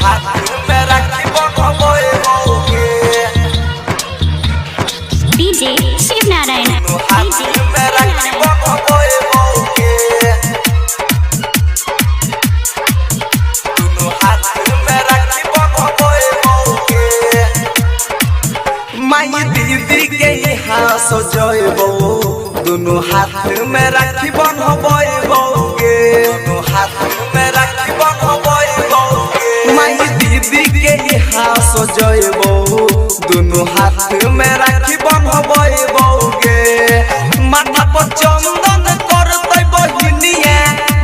हाथ में राखी बंधबे बौगे डीजे शिव नारायण हाथ में राखी बंधबे बौगे हाथ में राखी बंधबे बौगे माई दीदी के यहाँ सजैबो दोनों हाथ में राखी बंधबे बौगे दोनों हाथ में राखी बंधबे बौगे माई दीदी के यहाँ सजैबो दोनों हाथ में राखी बंधबे बौगे माथा पर चंदन करतै बहिनिया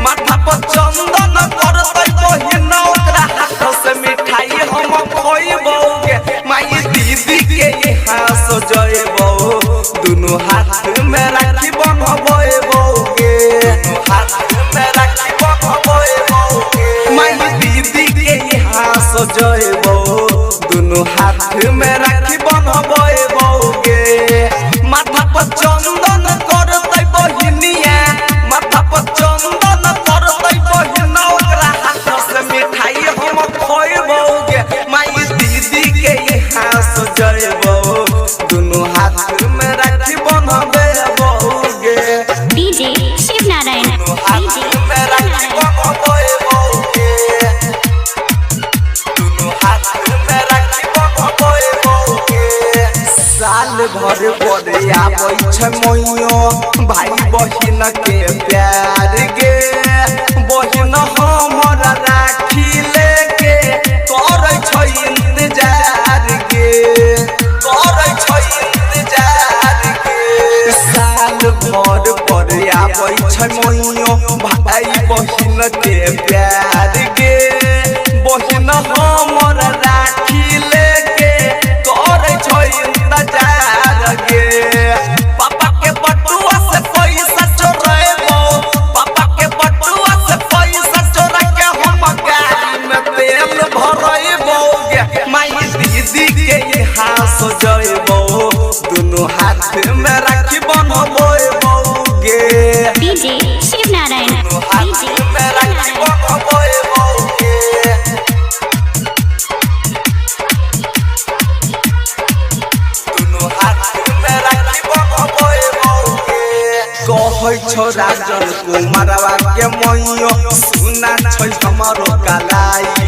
माथा पर चंदन करतै बहिना ओकरा हाथ से मिठाई हम खोइबौगे माई दीदी के यहाँ सजैबो दोनों हाथ में राखी बंधबे बौगे दोनों हाथ में राखी बंधबे बौगे माई दीदी के यहाँ सजैबो दोनों हाथ में राखी बंधबे बौगे माथा पर चंदन करतै बहिनिया माथा पर चंदन करतै बहिना ओकरा हाथ से मिठाई हम खोइबौगे माई दीदी के यहाँ सजैबो दोनों हाथ में राखी बंधबे बौगे डीजे शिव नारायण हाथ में राखी बंधबे बौगे दोनों हाथ में राखी बंधबे बौगे साल भर पर आबै छै मैयो भाई बहिन के प्यार गे बहिन हमर राखी लेके करै छै इंतजार गे करै छै इंतजार गे साल भर पर आबै छै मैयो भाई बहिन के प्यार गे बहिन हमर राखी लेके करै छै इंतजार गे पापा के बटुआ से पैसा चोरेबो पापा के बटुआ से पैसा चोरा के हम गाड़ी में तेल भरैबो गे माई दीदी के यहाँ सजैबो दोनों हाथ में राखी बंधबे बौगे डीजे शिव नारायण हाथ में राखी बंधबे बौगे दोनों हाथ में राखी बंधबे बौगे कहै छौ राजन कुमारवा के मैयो सुना छै हमरो कलाई